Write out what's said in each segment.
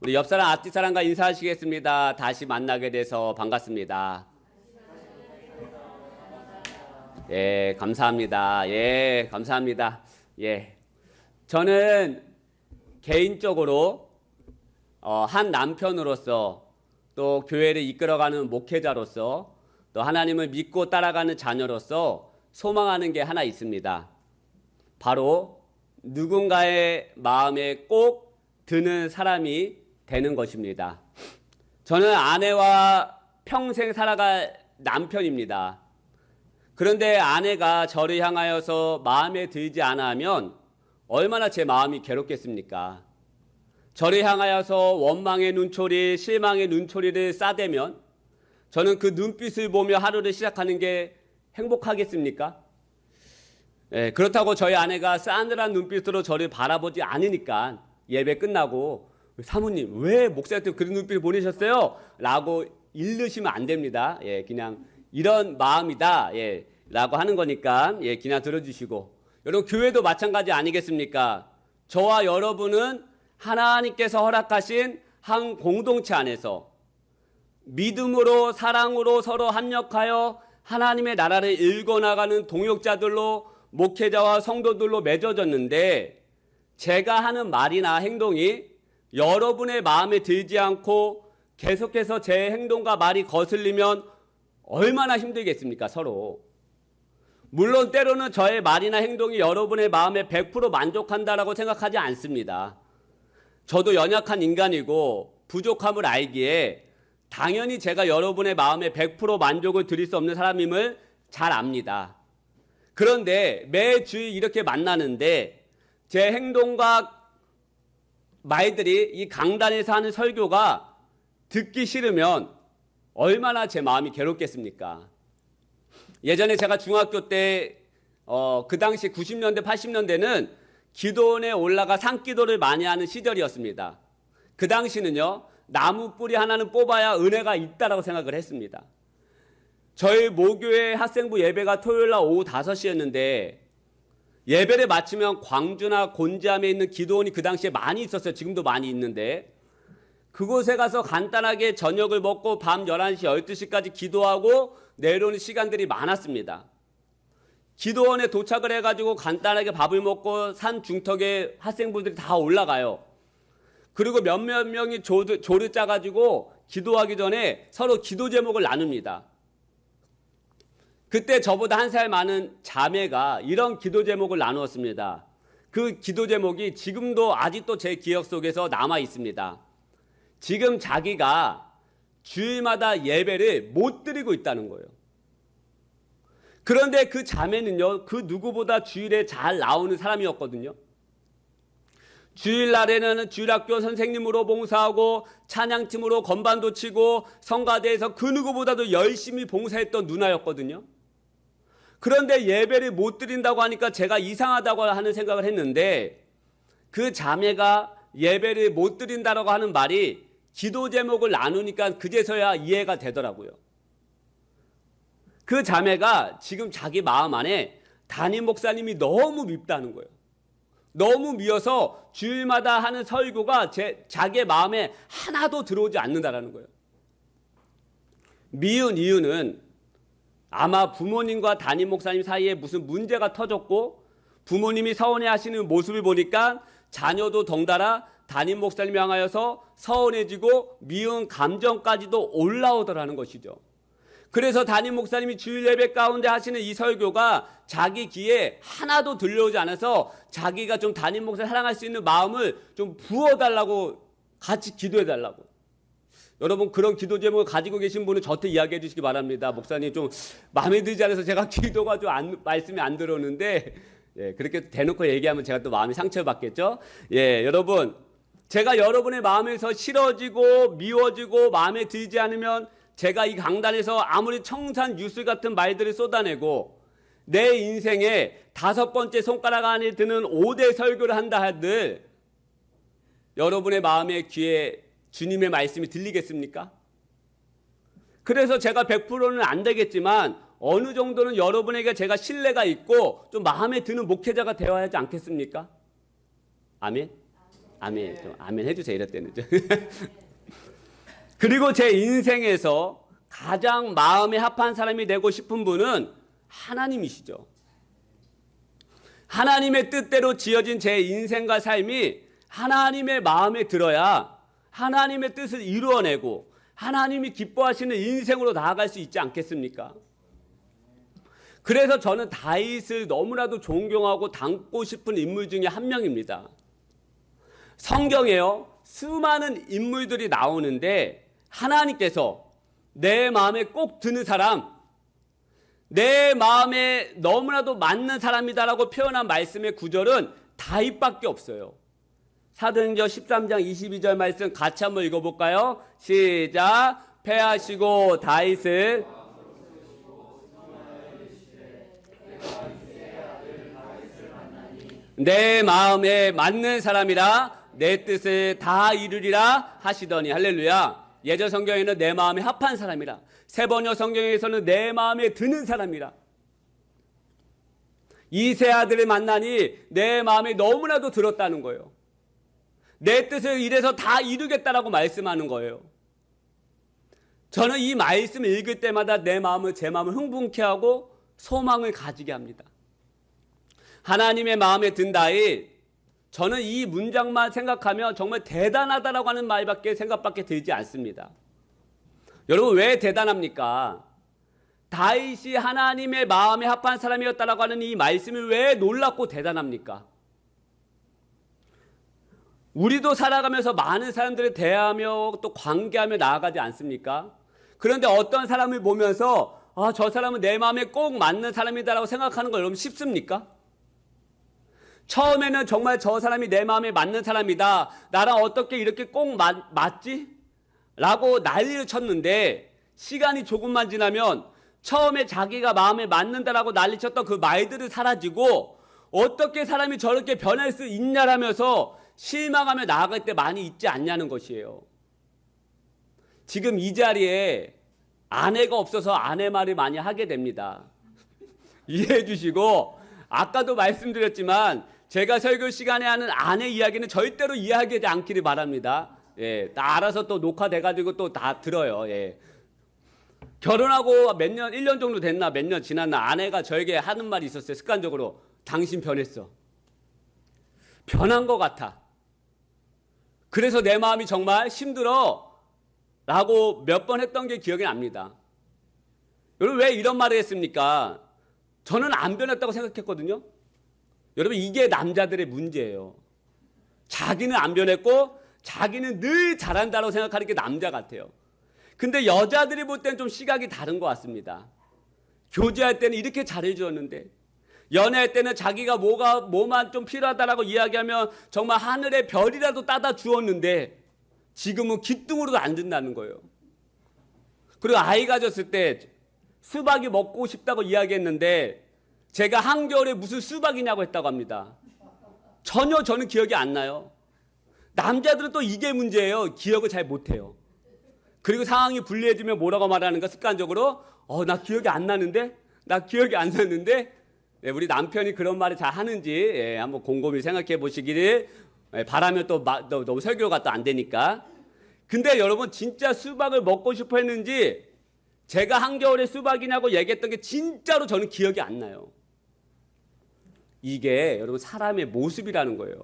우리 옆사람 앞뒷사람과 인사하시겠습니다. 다시 만나게 돼서 반갑습니다. 예, 감사합니다. 예, 감사합니다. 예, 저는 개인적으로 한 남편으로서 또 교회를 이끌어가는 목회자로서 또 하나님을 믿고 따라가는 자녀로서 소망하는 게 하나 있습니다. 바로 누군가의 마음에 꼭 드는 사람이 되는 것입니다. 저는 아내와 평생 살아갈 남편입니다. 그런데 아내가 저를 향하여서 마음에 들지 않아 하면 얼마나 제 마음이 괴롭겠습니까? 저를 향하여서 원망의 눈초리, 실망의 눈초리를 싸대면 저는 그 눈빛을 보며 하루를 시작하는 게 행복하겠습니까? 예, 그렇다고 저희 아내가 싸늘한 눈빛으로 저를 바라보지 않으니까 예배 끝나고 사모님 왜 목사한테 그런 눈빛을 보내셨어요? 라고 일르시면 안 됩니다. 예, 그냥 이런 마음이다. 예, 라고 하는 거니까 예, 그냥 들어주시고, 여러분 교회도 마찬가지 아니겠습니까? 저와 여러분은 하나님께서 허락하신 한 공동체 안에서 믿음으로 사랑으로 서로 합력하여 하나님의 나라를 일궈나가는 동역자들로 목회자와 성도들로 맺어졌는데, 제가 하는 말이나 행동이 여러분의 마음에 들지 않고 계속해서 제 행동과 말이 거슬리면 얼마나 힘들겠습니까? 서로. 물론 때로는 저의 말이나 행동이 여러분의 마음에 100% 만족한다라고 생각하지 않습니다. 저도 연약한 인간이고 부족함을 알기에 당연히 제가 여러분의 마음에 100% 만족을 드릴 수 없는 사람임을 잘 압니다. 그런데 매주일 이렇게 만나는데 제 행동과 말들이 이 강단에서 하는 설교가 듣기 싫으면 얼마나 제 마음이 괴롭겠습니까? 예전에 제가 중학교 때 그 당시 90년대 80년대는 기도원에 올라가 산기도를 많이 하는 시절이었습니다. 그 당시는요, 나무 뿌리 하나는 뽑아야 은혜가 있다라고 생각을 했습니다. 저희 모교회 학생부 예배가 토요일날 오후 5시였는데 예배를 마치면 광주나 곤지암에 있는 기도원이 그 당시에 많이 있었어요. 지금도 많이 있는데 그곳에 가서 간단하게 저녁을 먹고 밤 11시, 12시까지 기도하고 내려오는 시간들이 많았습니다. 기도원에 도착을 해가지고 간단하게 밥을 먹고 산 중턱에 학생분들이 다 올라가요. 그리고 몇몇 명이 조를 짜가지고 기도하기 전에 서로 기도 제목을 나눕니다. 그때 저보다 한 살 많은 자매가 이런 기도 제목을 나누었습니다. 그 기도 제목이 지금도 아직도 제 기억 속에서 남아 있습니다. 지금 자기가 주일마다 예배를 못 드리고 있다는 거예요. 그런데 그 자매는요, 그 누구보다 주일에 잘 나오는 사람이었거든요. 주일날에는 주일학교 선생님으로 봉사하고 찬양팀으로 건반도 치고 성가대에서 그 누구보다도 열심히 봉사했던 누나였거든요. 그런데 예배를 못 드린다고 하니까 제가 이상하다고 하는 생각을 했는데, 그 자매가 예배를 못 드린다고 하는 말이 기도 제목을 나누니까 그제서야 이해가 되더라고요. 그 자매가 지금 자기 마음 안에 담임 목사님이 너무 밉다는 거예요. 너무 미워서 주일마다 하는 설교가 자기의 마음에 하나도 들어오지 않는다는 거예요. 미운 이유는 아마 부모님과 담임 목사님 사이에 무슨 문제가 터졌고 부모님이 서운해하시는 모습을 보니까 자녀도 덩달아 담임 목사님 향하여서 서운해지고 미운 감정까지도 올라오더라는 것이죠. 그래서 담임 목사님이 주일 예배 가운데 하시는 이 설교가 자기 귀에 하나도 들려오지 않아서 자기가 좀 담임 목사를 사랑할 수 있는 마음을 좀 부어달라고, 같이 기도해달라고. 여러분, 그런 기도 제목을 가지고 계신 분은 저한테 이야기해 주시기 바랍니다. 목사님 좀 마음에 들지 않아서 제가 기도가 좀 말씀이 안 들어오는데, 예, 그렇게 대놓고 얘기하면 제가 또 마음이 상처받겠죠. 예, 여러분, 제가 여러분의 마음에서 싫어지고 미워지고 마음에 들지 않으면 제가 이 강단에서 아무리 청산 유술 같은 말들을 쏟아내고 내 인생에 5번째 손가락 안에 드는 5대 설교를 한다 한들 여러분의 마음의 귀에 주님의 말씀이 들리겠습니까? 그래서 제가 100%는 안 되겠지만 어느 정도는 여러분에게 제가 신뢰가 있고 좀 마음에 드는 목회자가 되어야 하지 않겠습니까? 아멘. 아멘. 좀 아멘 해주세요. 이럴 때는. 그리고 제 인생에서 가장 마음에 합한 사람이 되고 싶은 분은 하나님이시죠. 하나님의 뜻대로 지어진 제 인생과 삶이 하나님의 마음에 들어야 하나님의 뜻을 이루어내고 하나님이 기뻐하시는 인생으로 나아갈 수 있지 않겠습니까? 그래서 저는 다윗을 너무나도 존경하고 닮고 싶은 인물 중에 한 명입니다. 성경에요, 수많은 인물들이 나오는데 하나님께서 내 마음에 꼭 드는 사람, 내 마음에 너무나도 맞는 사람이다라고 표현한 말씀의 구절은 다윗밖에 없어요. 사도행전 13장 22절 말씀 같이 한번 읽어볼까요? 시작. 패하시고 다윗을 내 마음에 맞는 사람이라 내 뜻을 다 이루리라 하시더니. 할렐루야. 예전 성경에는 내 마음에 합한 사람이라, 세번역 성경에서는 내 마음에 드는 사람이라. 이 세 아들을 만나니 내 마음에 너무나도 들었다는 거예요. 내 뜻을 이래서 다 이루겠다라고 말씀하는 거예요. 저는 이 말씀을 읽을 때마다 내 마음을, 제 마음을 흥분케 하고 소망을 가지게 합니다. 하나님의 마음에 든다이, 저는 이 문장만 생각하면 정말 대단하다라고 하는 말밖에 생각밖에 들지 않습니다. 여러분, 왜 대단합니까? 다윗이 하나님의 마음에 합한 사람이었다라고 하는 이 말씀이 왜 놀랍고 대단합니까? 우리도 살아가면서 많은 사람들을 대하며 또 관계하며 나아가지 않습니까? 그런데 어떤 사람을 보면서 저 사람은 내 마음에 꼭 맞는 사람이다라고 생각하는 거 여러분 쉽습니까? 처음에는 정말 저 사람이 내 마음에 맞는 사람이다, 나랑 어떻게 이렇게 꼭 맞지? 라고 난리를 쳤는데 시간이 조금만 지나면 처음에 자기가 마음에 맞는다라고 난리쳤던 그 말들이 사라지고 어떻게 사람이 저렇게 변할 수 있냐라면서 실망하며 나아갈 때 많이 있지 않냐는 것이에요. 지금 이 자리에 아내가 없어서 아내 말을 많이 하게 됩니다. 이해해 주시고, 아까도 말씀드렸지만 제가 설교 시간에 하는 아내 이야기는 절대로 이해하지 않기를 바랍니다. 예, 다 알아서 또 녹화돼가지고 또 다 들어요. 예. 결혼하고 몇 년, 1년 정도 됐나 몇 년 지났나 아내가 저에게 하는 말이 있었어요. 습관적으로. 당신 변했어. 변한 것 같아. 그래서 내 마음이 정말 힘들어 라고 몇 번 했던 게 기억이 납니다. 여러분, 왜 이런 말을 했습니까? 저는 안 변했다고 생각했거든요. 여러분, 이게 남자들의 문제예요. 자기는 안 변했고 자기는 늘 잘한다고 생각하는 게 남자 같아요. 근데 여자들이 볼 때는 좀 시각이 다른 것 같습니다. 교제할 때는 이렇게 잘해주었는데, 연애할 때는 자기가 뭐만 좀 필요하다라고 이야기하면 정말 하늘의 별이라도 따다 주었는데 지금은 기뚱으로도 안 준다는 거예요. 그리고 아이 가졌을 때 수박이 먹고 싶다고 이야기했는데 제가 한겨울에 무슨 수박이냐고 했다고 합니다. 전혀 저는 기억이 안 나요. 남자들은 또 이게 문제예요. 기억을 잘 못해요. 그리고 상황이 불리해지면 뭐라고 말하는가, 습관적으로 나 기억이 안 나는데, 나 기억이 안 나는데. 네, 우리 남편이 그런 말을 잘 하는지 한번 곰곰이 생각해 보시기를 바라면 또 너무 설교가 또 안 되니까. 근데 여러분, 진짜 수박을 먹고 싶어 했는지 제가 한겨울에 수박이냐고 얘기했던 게 진짜로 저는 기억이 안 나요. 이게 여러분 사람의 모습이라는 거예요.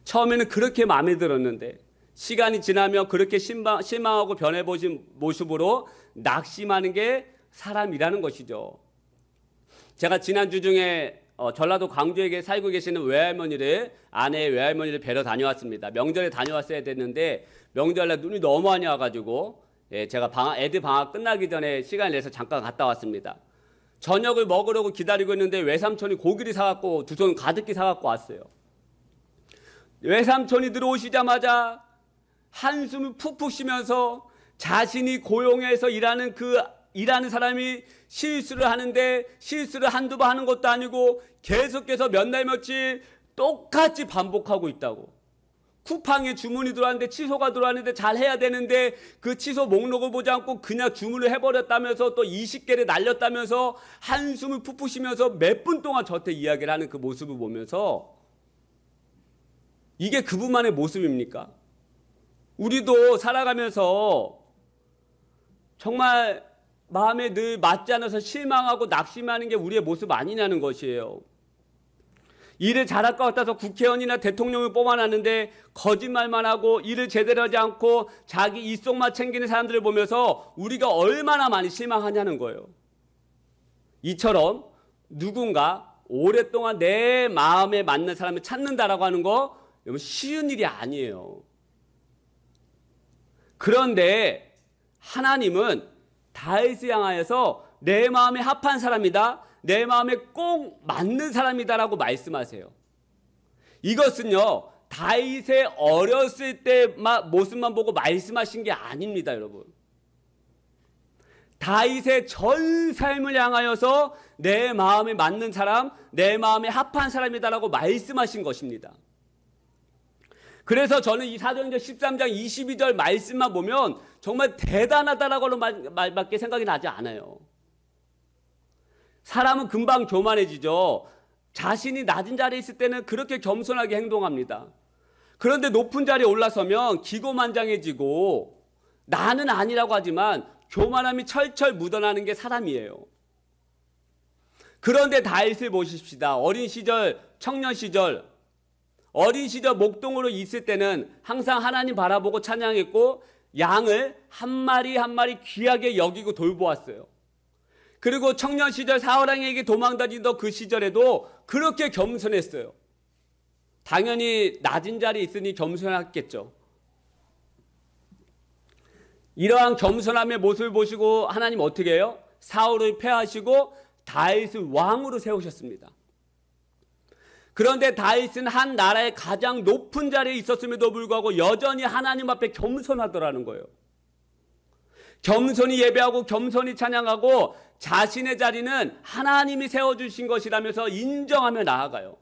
처음에는 그렇게 마음에 들었는데 시간이 지나면 그렇게 실망하고 변해보신 모습으로 낙심하는 게 사람이라는 것이죠. 제가 지난주 중에 전라도 광주에 살고 계시는 아내의 외할머니를 뵈러 다녀왔습니다. 명절에 다녀왔어야 됐는데 명절에 눈이 너무 많이 와가지고 제가 애들 방학 끝나기 전에 시간을 내서 잠깐 갔다 왔습니다. 저녁을 먹으려고 기다리고 있는데 외삼촌이 고기를 사갖고 두 손 가득히 사갖고 왔어요. 외삼촌이 들어오시자마자 한숨을 푹푹 쉬면서 자신이 고용해서 일하는 사람이 실수를 하는데 실수를 한두 번 하는 것도 아니고 계속해서 몇 날 며칠 똑같이 반복하고 있다고. 쿠팡에 주문이 들어왔는데 취소가 들어왔는데 잘 해야 되는데 그 취소 목록을 보지 않고 그냥 주문을 해버렸다면서 또 20개를 날렸다면서 한숨을 푹푹 쉬면서 몇 분 동안 저한테 이야기를 하는 그 모습을 보면서 이게 그분만의 모습입니까? 우리도 살아가면서 정말 마음에 늘 맞지 않아서 실망하고 낙심하는 게 우리의 모습 아니냐는 것이에요. 일을 잘할 것 같아서 국회의원이나 대통령을 뽑아놨는데 거짓말만 하고 일을 제대로 하지 않고 자기 입속만 챙기는 사람들을 보면서 우리가 얼마나 많이 실망하냐는 거예요. 이처럼 누군가 오랫동안 내 마음에 맞는 사람을 찾는다라고 하는 거 여러분 쉬운 일이 아니에요. 그런데 하나님은 다윗을 향하여서 내 마음에 합한 사람이다, 내 마음에 꼭 맞는 사람이다라고 말씀하세요. 이것은요 다윗의 어렸을 때 모습만 보고 말씀하신 게 아닙니다, 여러분. 다윗의 전 삶을 향하여서 내 마음에 맞는 사람, 내 마음에 합한 사람이다라고 말씀하신 것입니다. 그래서 저는 이 사도행전 13장 22절 말씀만 보면 정말 대단하다라고 말밖에 생각이 나지 않아요. 사람은 금방 교만해지죠. 자신이 낮은 자리에 있을 때는 그렇게 겸손하게 행동합니다. 그런데 높은 자리에 올라서면 기고만장해지고 나는 아니라고 하지만 교만함이 철철 묻어나는 게 사람이에요. 그런데 다윗을 보십시다. 어린 시절, 청년 시절, 어린 시절 목동으로 있을 때는 항상 하나님 바라보고 찬양했고 양을 한 마리 한 마리 귀하게 여기고 돌보았어요. 그리고 청년 시절 사울왕에게 도망다니던 그 시절에도 그렇게 겸손했어요. 당연히 낮은 자리에 있으니 겸손했겠죠. 이러한 겸손함의 모습을 보시고 하나님 어떻게 해요? 사울을 패하시고 다윗을 왕으로 세우셨습니다. 그런데 다윗은 한 나라의 가장 높은 자리에 있었음에도 불구하고 여전히 하나님 앞에 겸손하더라는 거예요. 겸손히 예배하고 겸손히 찬양하고 자신의 자리는 하나님이 세워주신 것이라면서 인정하며 나아가요.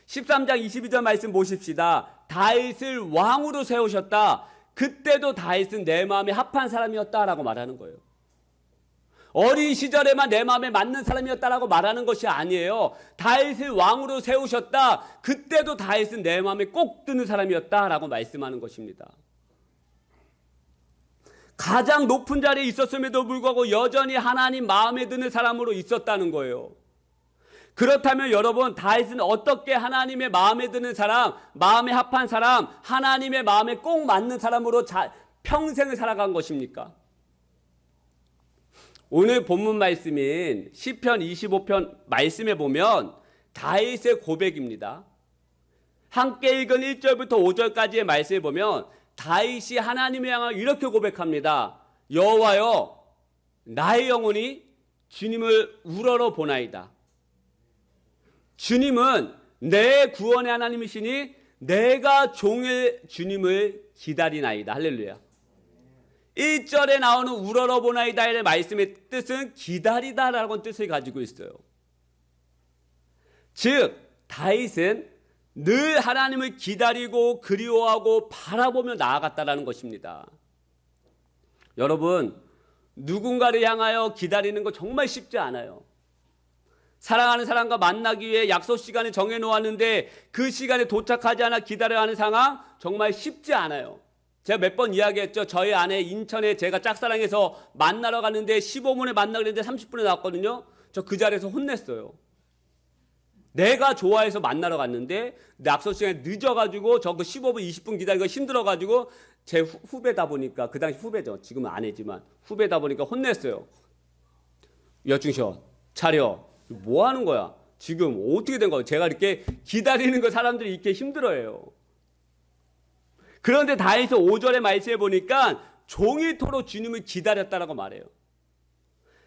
13장 22절 말씀 보십시다. 다윗을 왕으로 세우셨다. 그때도 다윗은 내 마음에 합한 사람이었다라고 말하는 거예요. 어린 시절에만 내 마음에 맞는 사람이었다라고 말하는 것이 아니에요. 다윗을 왕으로 세우셨다. 그때도 다윗은 내 마음에 꼭 드는 사람이었다라고 말씀하는 것입니다. 가장 높은 자리에 있었음에도 불구하고 여전히 하나님 마음에 드는 사람으로 있었다는 거예요. 그렇다면 여러분, 다윗은 어떻게 하나님의 마음에 드는 사람, 마음에 합한 사람, 하나님의 마음에 꼭 맞는 사람으로 평생을 살아간 것입니까? 오늘 본문 말씀인 시편 25편 말씀에 보면 다윗의 고백입니다. 함께 읽은 1절부터 5절까지의 말씀에 보면 다윗이 하나님을 향하여 이렇게 고백합니다. 여호와여, 나의 영혼이 주님을 우러러 보나이다. 주님은 내 구원의 하나님이시니 내가 종일 주님을 기다리나이다. 할렐루야. 1절에 나오는 우러러 보나이다의 말씀의 뜻은 기다리다라는 뜻을 가지고 있어요. 즉 다윗은 늘 하나님을 기다리고 그리워하고 바라보며 나아갔다라는 것입니다. 여러분, 누군가를 향하여 기다리는 거 정말 쉽지 않아요. 사랑하는 사람과 만나기 위해 약속 시간을 정해놓았는데 그 시간에 도착하지 않아 기다려야 하는 상황 정말 쉽지 않아요. 제가 몇 번 이야기했죠. 저희 아내 인천에 제가 짝사랑해서 만나러 갔는데 15분에 만나기로 했는데 30분에 나왔거든요. 저 그 자리에서 혼냈어요. 내가 좋아해서 만나러 갔는데 약속 시간에 늦어가지고 저 그 15분 20분 기다리고 힘들어가지고 제 후배다 보니까, 그 당시 후배죠. 지금은 아내지만 후배다 보니까 혼냈어요. 여중셔 차려. 뭐 하는 거야? 지금 어떻게 된 거야? 제가 이렇게 기다리는 거 사람들이 이렇게 힘들어해요. 그런데 다윗은 5절의 말씀에 보니까 종일토록 주님을 기다렸다라고 말해요.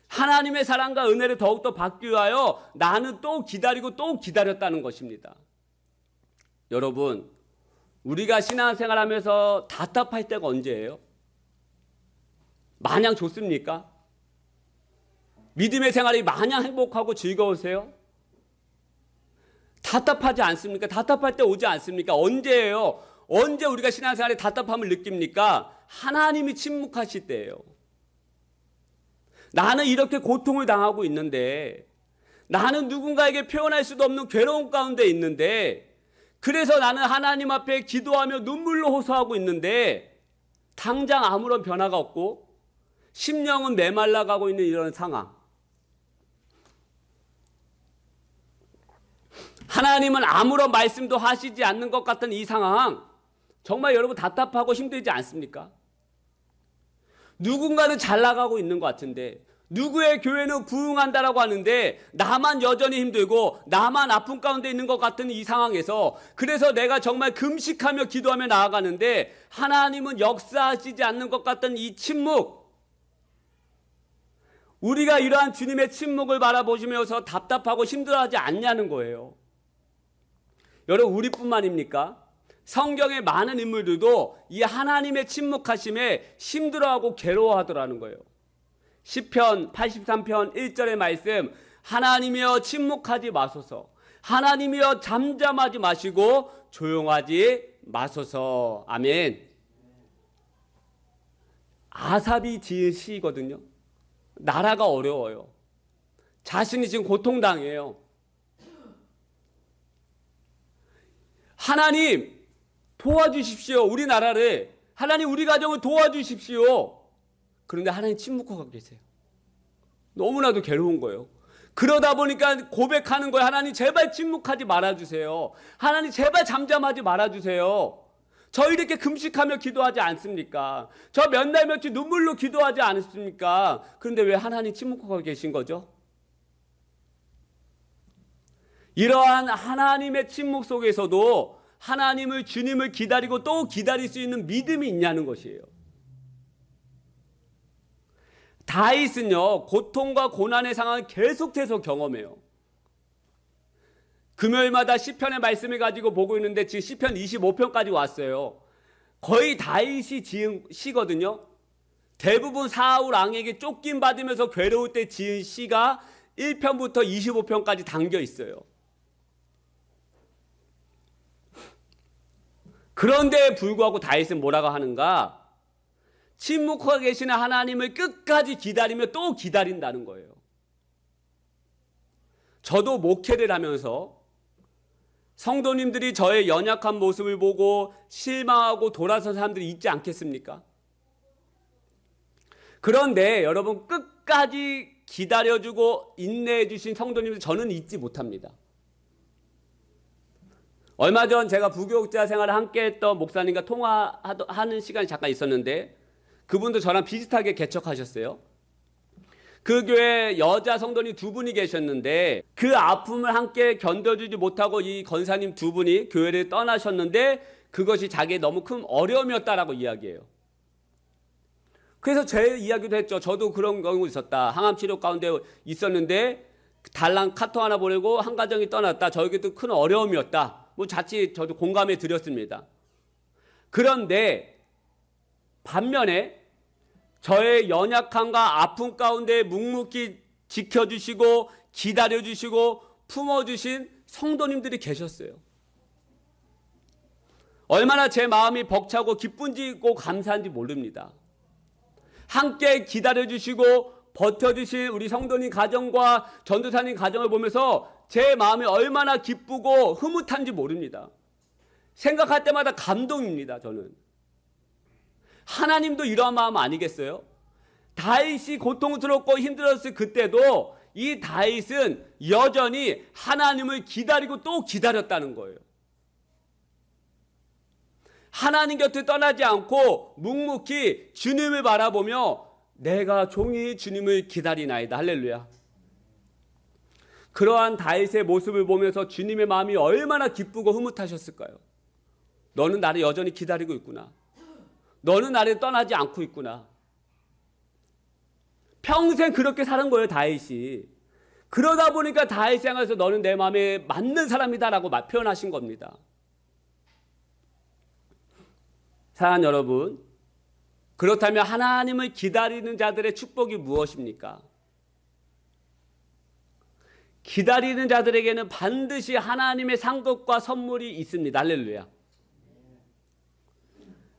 하나님의 사랑과 은혜를 더욱더 받기 위하여 나는 또 기다리고 또 기다렸다는 것입니다. 여러분, 우리가 신앙생활하면서 답답할 때가 언제예요? 마냥 좋습니까? 믿음의 생활이 마냥 행복하고 즐거우세요? 답답하지 않습니까? 답답할 때 오지 않습니까? 언제예요? 언제 우리가 신앙생활에 답답함을 느낍니까? 하나님이 침묵하실 때예요. 나는 이렇게 고통을 당하고 있는데, 나는 누군가에게 표현할 수도 없는 괴로움 가운데 있는데, 그래서 나는 하나님 앞에 기도하며 눈물로 호소하고 있는데 당장 아무런 변화가 없고 심령은 메말라가고 있는 이런 상황. 하나님은 아무런 말씀도 하시지 않는 것 같은 이 상황, 정말 여러분 답답하고 힘들지 않습니까? 누군가는 잘 나가고 있는 것 같은데, 누구의 교회는 부흥한다라고 하는데 나만 여전히 힘들고 나만 아픔 가운데 있는 것 같은 이 상황에서, 그래서 내가 정말 금식하며 기도하며 나아가는데 하나님은 역사하시지 않는 것 같은 이 침묵, 우리가 이러한 주님의 침묵을 바라보시면서 답답하고 힘들어하지 않냐는 거예요. 여러분, 우리뿐만입니까? 성경의 많은 인물들도 이 하나님의 침묵하심에 힘들어하고 괴로워하더라는 거예요. 시편 83편 1절의 말씀, 하나님이여 침묵하지 마소서, 하나님이여 잠잠하지 마시고 조용하지 마소서. 아멘. 아삽이 지은 시거든요. 나라가 어려워요. 자신이 지금 고통당해요. 하나님 도와주십시오. 우리나라를, 하나님 우리 가정을 도와주십시오. 그런데 하나님 침묵하고 계세요. 너무나도 괴로운 거예요. 그러다 보니까 고백하는 거예요. 하나님 제발 침묵하지 말아주세요. 하나님 제발 잠잠하지 말아주세요. 저 이렇게 금식하며 기도하지 않습니까? 저 몇 날 며칠 눈물로 기도하지 않습니까? 그런데 왜 하나님 침묵하고 계신 거죠? 이러한 하나님의 침묵 속에서도 하나님을, 주님을 기다리고 또 기다릴 수 있는 믿음이 있냐는 것이에요. 다윗은요, 고통과 고난의 상황을 계속해서 경험해요. 금요일마다 시편의 말씀을 가지고 보고 있는데 지금 시편 25편까지 왔어요. 거의 다윗이 지은 시거든요. 대부분 사울 왕에게 쫓김 받으면서 괴로울 때 지은 시가 1편부터 25편까지 담겨 있어요. 그런데 불구하고 다윗은 뭐라고 하는가? 침묵하고 계시는 하나님을 끝까지 기다리며 또 기다린다는 거예요. 저도 목회를 하면서 성도님들이 저의 연약한 모습을 보고 실망하고 돌아선 사람들이 있지 않겠습니까? 그런데 여러분, 끝까지 기다려주고 인내해 주신 성도님들 저는 잊지 못합니다. 얼마 전 제가 부교육자 생활을 함께 했던 목사님과 통화하는 시간이 잠깐 있었는데, 그분도 저랑 비슷하게 개척하셨어요. 그 교회 여자 성도님 두 분이 계셨는데 그 아픔을 함께 견뎌주지 못하고 이 권사님 두 분이 교회를 떠나셨는데 그것이 자기의 너무 큰 어려움이었다라고 이야기해요. 그래서 제 이야기도 했죠. 저도 그런 경우 있었다. 항암 치료 가운데 있었는데 달랑 카톡 하나 보내고 한 가정이 떠났다. 저에게도 큰 어려움이었다. 뭐 자칫 저도 공감해 드렸습니다. 그런데 반면에 저의 연약함과 아픔 가운데 묵묵히 지켜주시고 기다려주시고 품어주신 성도님들이 계셨어요. 얼마나 제 마음이 벅차고 기쁜지고 감사한지 모릅니다. 함께 기다려주시고 버텨주신 우리 성도님 가정과 전도사님 가정을 보면서 제 마음이 얼마나 기쁘고 흐뭇한지 모릅니다. 생각할 때마다 감동입니다. 저는. 하나님도 이러한 마음 아니겠어요? 다윗이 고통스럽고 힘들었을 그때도 이 다윗은 여전히 하나님을 기다리고 또 기다렸다는 거예요. 하나님 곁을 떠나지 않고 묵묵히 주님을 바라보며 내가 종이 주님을 기다리나이다. 할렐루야. 그러한 다윗의 모습을 보면서 주님의 마음이 얼마나 기쁘고 흐뭇하셨을까요? 너는 나를 여전히 기다리고 있구나. 너는 나를 떠나지 않고 있구나. 평생 그렇게 사는 거예요, 다윗이. 그러다 보니까 다윗이 향해서 너는 내 마음에 맞는 사람이다라고 표현하신 겁니다. 사랑하는 여러분, 그렇다면 하나님을 기다리는 자들의 축복이 무엇입니까? 기다리는 자들에게는 반드시 하나님의 상급과 선물이 있습니다. 할렐루야.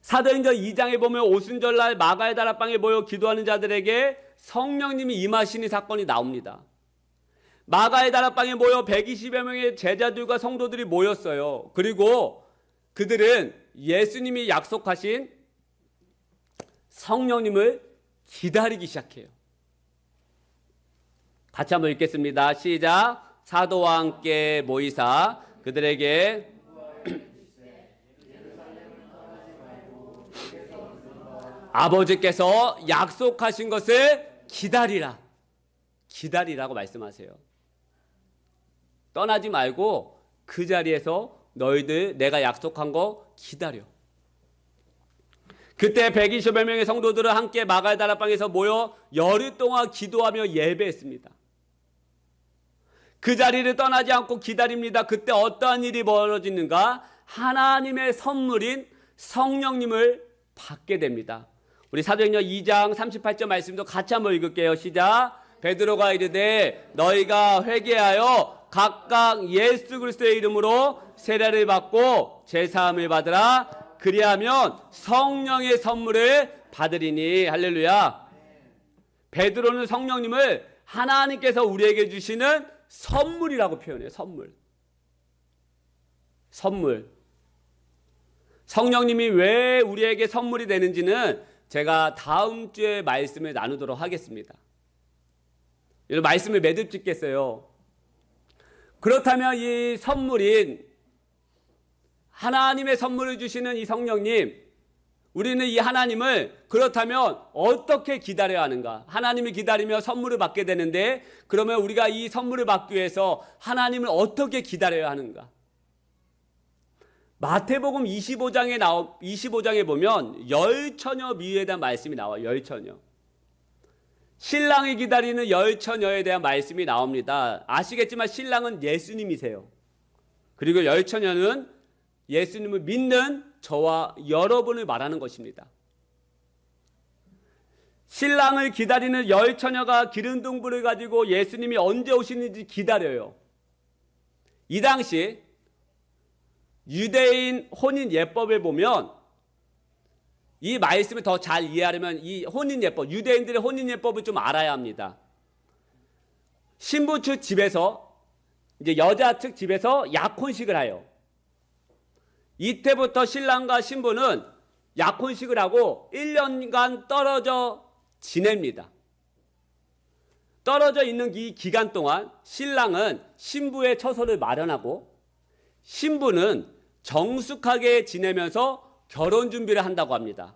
사도행전 2장에 보면 오순절날 마가의 다락방에 모여 기도하는 자들에게 성령님이 임하시는 사건이 나옵니다. 마가의 다락방에 모여 120여 명의 제자들과 성도들이 모였어요. 그리고 그들은 예수님이 약속하신 성령님을 기다리기 시작해요. 같이 한번 읽겠습니다. 시작. 사도와 함께 모이사 그들에게 아버지께서 약속하신 것을 기다리라. 기다리라고 말씀하세요. 떠나지 말고 그 자리에서 너희들 내가 약속한 거 기다려. 그때 120여 명의 성도들은 함께 마가의 다락방에서 모여 열흘 동안 기도하며 예배했습니다. 그 자리를 떠나지 않고 기다립니다. 그때 어떠한 일이 벌어지는가? 하나님의 선물인 성령님을 받게 됩니다. 우리 사도행전 2장 38절 말씀도 같이 한번 읽을게요. 시작. 베드로가 이르되 너희가 회개하여 각각 예수 그리스도의 이름으로 세례를 받고 제사함을 받으라. 그리하면 성령의 선물을 받으리니. 할렐루야. 베드로는 성령님을 하나님께서 우리에게 주시는 선물이라고 표현해요. 선물. 성령님이 왜 우리에게 선물이 되는지는 제가 다음 주에 말씀을 나누도록 하겠습니다. 여러분 말씀을 매듭짓겠어요. 그렇다면 이 선물인 하나님의 선물을 주시는 이 성령님, 우리는 이 하나님을 그렇다면 어떻게 기다려야 하는가? 하나님을 기다리며 선물을 받게 되는데 그러면 우리가 이 선물을 받기 위해서 하나님을 어떻게 기다려야 하는가? 마태복음 25장에 보면 열처녀 비유에 대한 말씀이 나와요. 열처녀. 신랑이 기다리는 열처녀에 대한 말씀이 나옵니다. 아시겠지만 신랑은 예수님이세요. 그리고 열처녀는 예수님을 믿는 저와 여러분을 말하는 것입니다. 신랑을 기다리는 열처녀가 기름 등불을 가지고 예수님이 언제 오시는지 기다려요. 이 당시 유대인 혼인 예법을 보면 이 말씀을 더 잘 이해하려면 이 혼인 예법, 유대인들의 혼인 예법을 좀 알아야 합니다. 신부 측 집에서 이제 여자 측 집에서 약혼식을 해요. 이때부터 신랑과 신부는 약혼식을 하고 1년간 떨어져 지냅니다. 떨어져 있는 이 기간 동안 신랑은 신부의 처소를 마련하고 신부는 정숙하게 지내면서 결혼 준비를 한다고 합니다.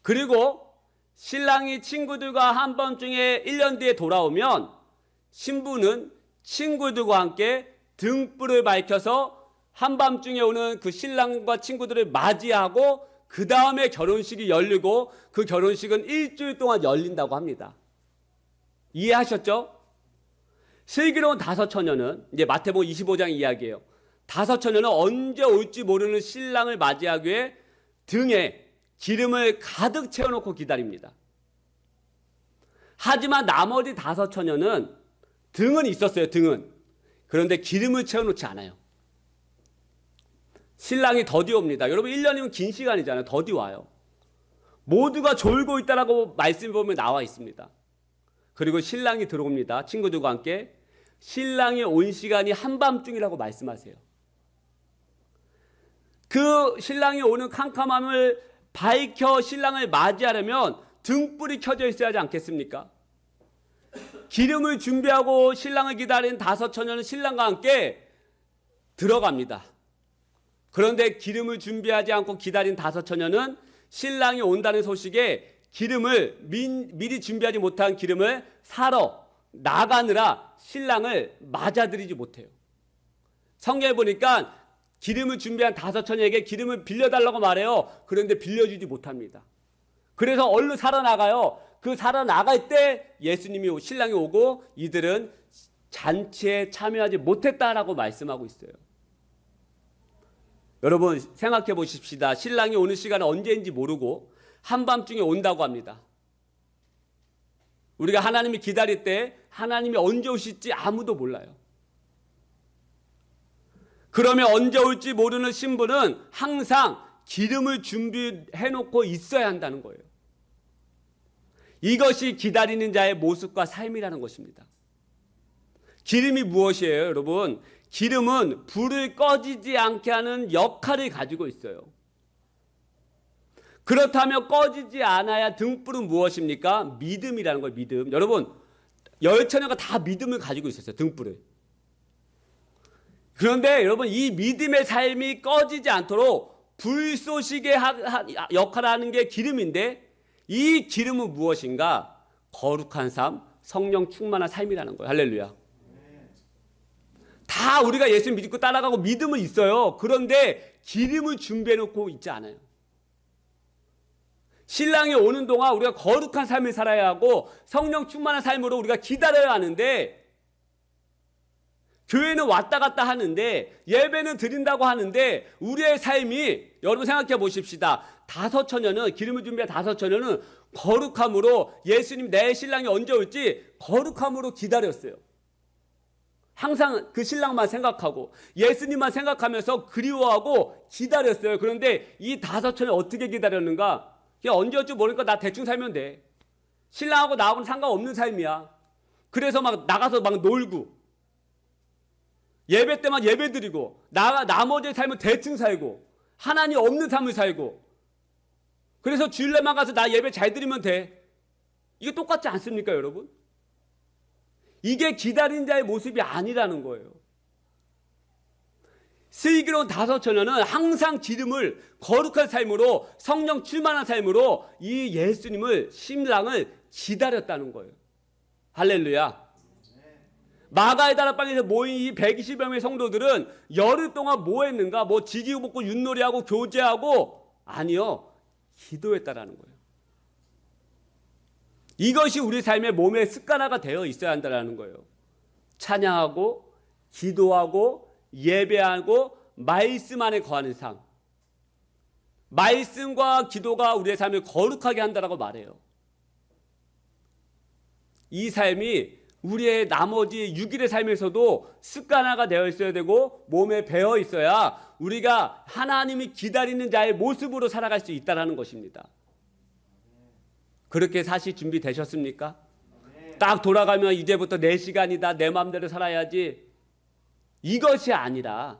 그리고 신랑이 친구들과 한밤중에 1년 뒤에 돌아오면 신부는 친구들과 함께 등불을 밝혀서 한밤중에 오는 그 신랑과 친구들을 맞이하고 그 다음에 결혼식이 열리고 그 결혼식은 일주일 동안 열린다고 합니다. 이해하셨죠? 슬기로운 다섯 처녀는 이제 마태복음 25장 이야기예요. 다섯 처녀는 언제 올지 모르는 신랑을 맞이하기 위해 등에 기름을 가득 채워놓고 기다립니다. 하지만 나머지 다섯 처녀는 등은 있었어요. 등은. 그런데 기름을 채워놓지 않아요. 신랑이 더디 옵니다. 여러분 1년이면 긴 시간이잖아요. 더디 와요. 모두가 졸고 있다라고 말씀 보면 나와 있습니다. 그리고 신랑이 들어옵니다. 친구들과 함께. 신랑이 온 시간이 한밤중이라고 말씀하세요. 그 신랑이 오는 캄캄함을 밝혀 신랑을 맞이하려면 등불이 켜져 있어야 하지 않겠습니까? 기름을 준비하고 신랑을 기다린 다섯 처녀는 신랑과 함께 들어갑니다. 그런데 기름을 준비하지 않고 기다린 다섯 처녀는 신랑이 온다는 소식에 기름을 미리 준비하지 못한 기름을 사러 나가느라 신랑을 맞아들이지 못해요. 성경에 보니까 기름을 준비한 다섯 처녀에게 기름을 빌려달라고 말해요. 그런데 빌려주지 못합니다. 그래서 얼른 살아나가요. 그 살아나갈 때 예수님이 신랑이 오고 이들은 잔치에 참여하지 못했다라고 말씀하고 있어요. 여러분 생각해 보십시다. 신랑이 오는 시간은 언제인지 모르고 한밤중에 온다고 합니다. 우리가 하나님이 기다릴 때 하나님이 언제 오실지 아무도 몰라요. 그러면 언제 올지 모르는 신부는 항상 기름을 준비해 놓고 있어야 한다는 거예요. 이것이 기다리는 자의 모습과 삶이라는 것입니다. 기름이 무엇이에요, 여러분? 기름은 불을 꺼지지 않게 하는 역할을 가지고 있어요. 그렇다면 꺼지지 않아야 등불은 무엇입니까? 믿음이라는 거예요. 믿음. 여러분, 열처녀가 다 믿음을 가지고 있었어요. 등불을. 그런데 여러분, 이 믿음의 삶이 꺼지지 않도록 불쏘시개 역할을 하는 게 기름인데, 이 기름은 무엇인가? 거룩한 삶, 성령 충만한 삶이라는 거예요. 할렐루야. 다 우리가 예수님 믿고 따라가고 믿음은 있어요. 그런데 기름을 준비해 놓고 있지 않아요. 신랑이 오는 동안 우리가 거룩한 삶을 살아야 하고 성령 충만한 삶으로 우리가 기다려야 하는데, 교회는 왔다 갔다 하는데, 예배는 드린다고 하는데, 우리의 삶이, 여러분 생각해 보십시다. 다섯 처녀는, 기름을 준비한 다섯 처녀는 거룩함으로 예수님 내 신랑이 언제 올지 거룩함으로 기다렸어요. 항상 그 신랑만 생각하고 예수님만 생각하면서 그리워하고 기다렸어요. 그런데 이 다섯 처녀 어떻게 기다렸는가? 그냥 언제 올지 모르니까 나 대충 살면 돼. 신랑하고 나하고는 상관없는 삶이야. 그래서 막 나가서 막 놀고, 예배 때만 예배 드리고, 나머지 삶은 대충 살고, 하나님 없는 삶을 살고, 그래서 주일날만 가서 나 예배 잘 드리면 돼. 이게 똑같지 않습니까, 여러분? 이게 기다린 자의 모습이 아니라는 거예요. 슬기로운 다섯 처녀는 항상 기름을, 거룩한 삶으로, 성령 충만한 삶으로 이 예수님을, 신랑을 기다렸다는 거예요. 할렐루야. 마가의 다락방에서 모인 이 120여 명의 성도들은 열흘 동안 뭐 했는가? 뭐 지지고 볶고 윷놀이하고 교제하고? 아니요, 기도했다라는 거예요. 이것이 우리 삶의 몸의 습관화가 되어 있어야 한다는 거예요. 찬양하고 기도하고 예배하고 말씀 안에 거하는 삶. 말씀과 기도가 우리의 삶을 거룩하게 한다라고 말해요. 이 삶이 우리의 나머지 6일의 삶에서도 습관화가 되어 있어야 되고 몸에 배어 있어야 우리가 하나님이 기다리는 자의 모습으로 살아갈 수 있다는 것입니다. 그렇게 사실 준비되셨습니까? 딱 돌아가면 이제부터 내 시간이다, 내 마음대로 살아야지, 이것이 아니라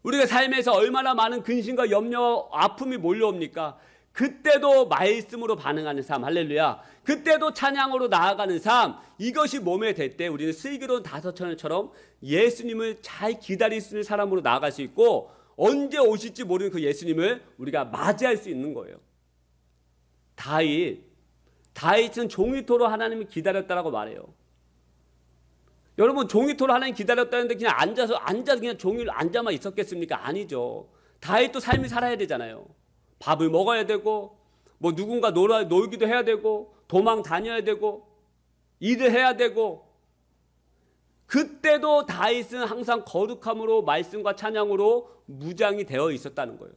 우리가 삶에서 얼마나 많은 근심과 염려, 아픔이 몰려옵니까? 그때도 말씀으로 반응하는 삶, 할렐루야. 그때도 찬양으로 나아가는 삶, 이것이 몸에 될 때 우리는 슬기로운 다섯 처녀처럼 예수님을 잘 기다릴 수 있는 사람으로 나아갈 수 있고, 언제 오실지 모르는 그 예수님을 우리가 맞이할 수 있는 거예요. 다윗은 종이토로 하나님을 기다렸다라고 말해요. 여러분, 종이토로 하나님 기다렸다는데 그냥 앉아서 그냥 종이를 앉아만 있었겠습니까? 아니죠. 다윗도 삶을 살아야 되잖아요. 밥을 먹어야 되고, 뭐 누군가 놀기도 해야 되고, 도망 다녀야 되고, 일을 해야 되고. 그때도 다윗은 항상 거룩함으로, 말씀과 찬양으로 무장이 되어 있었다는 거예요.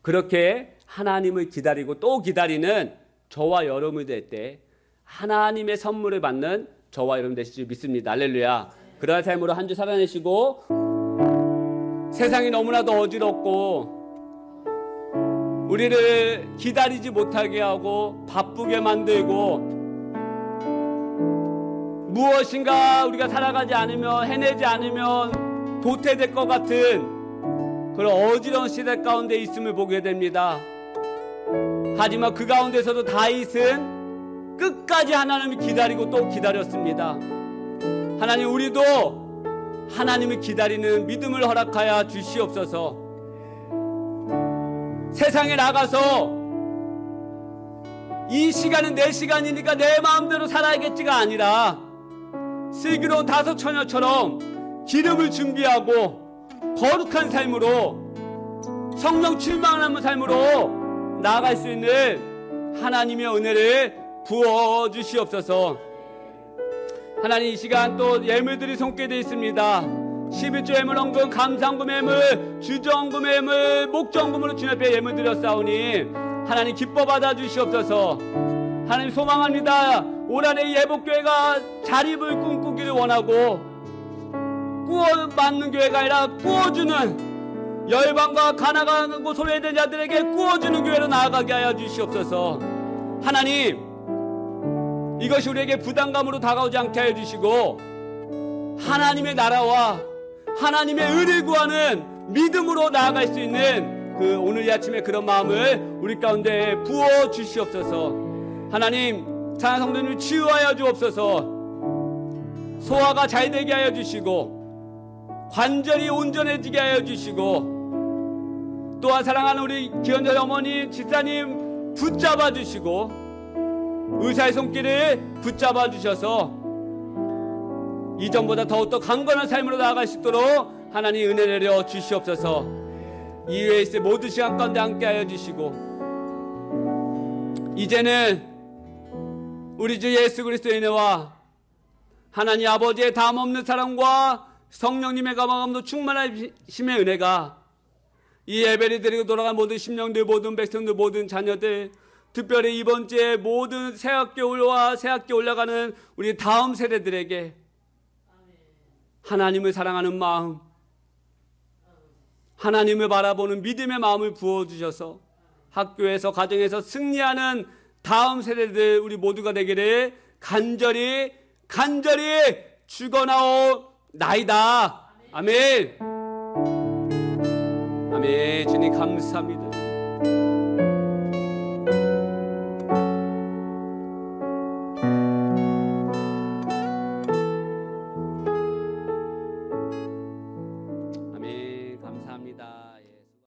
그렇게 하나님을 기다리고 또 기다리는 저와 여러분이 될 때 하나님의 선물을 받는 저와 여러분 되실 줄 믿습니다. 할렐루야. 그러한 삶으로 한 주 살아내시고, 세상이 너무나도 어지럽고 우리를 기다리지 못하게 하고 바쁘게 만들고, 무엇인가 우리가 살아가지 않으면, 해내지 않으면 도태될 것 같은 그런 어지러운 시대 가운데 있음을 보게 됩니다. 하지만 그 가운데서도 다윗은 끝까지 하나님을 기다리고 또 기다렸습니다. 하나님, 우리도 하나님을 기다리는 믿음을 허락하여 주시옵소서. 세상에 나가서 이 시간은 내 시간이니까 내 마음대로 살아야겠지가 아니라 슬기로운 다섯 처녀처럼 기름을 준비하고 거룩한 삶으로, 성령 충만한 삶으로 나아갈 수 있는 하나님의 은혜를 부어주시옵소서. 하나님, 이 시간 또 예물들이 손길되어 있습니다. 11조 예물, 헌금, 감사헌금 예물, 주정금 예물, 목정금으로 주님 앞에 예물 드렸사오니 하나님 기뻐 받아주시옵소서. 하나님, 소망합니다. 올 한해 예복교회가 자립을 꿈꾸기를 원하고, 꾸어 받는 교회가 아니라 꾸어주는, 열방과 가난하고 소외된 자들에게 꾸어주는 교회로 나아가게 하여 주시옵소서. 하나님, 이것이 우리에게 부담감으로 다가오지 않게 하여 주시고 하나님의 나라와 하나님의 은혜 구하는 믿음으로 나아갈 수 있는 그 오늘 이 아침에 그런 마음을 우리 가운데 부어 주시옵소서. 하나님, 사랑하는 성도님 치유하여 주옵소서. 소화가 잘 되게 하여 주시고 관절이 온전해지게 하여 주시고 또한 사랑하는 우리 기원자 어머니 집사님 붙잡아 주시고 의사의 손길을 붙잡아 주셔서 이전보다 더욱더 강건한 삶으로 나아갈 수 있도록 하나님 은혜 내려 주시옵소서. 이외에 있을 모든 시간 가운데 함께하여 주시고 이제는 우리 주 예수 그리스도의 은혜와 하나님 아버지의 담없는 사랑과 성령님의 감화감도 충만하심의 은혜가 이 예배를 드리고 돌아간 모든 심령들, 모든 백성들, 모든 자녀들, 특별히 이번 주에 모든 새학교와 새학교 올라가는 우리 다음 세대들에게 하나님을 사랑하는 마음, 하나님을 바라보는 믿음의 마음을 부어주셔서 학교에서 가정에서 승리하는 다음 세대들 우리 모두가 되기를 간절히 축원하옵나이다. 아멘. 아멘. 주님 감사합니다.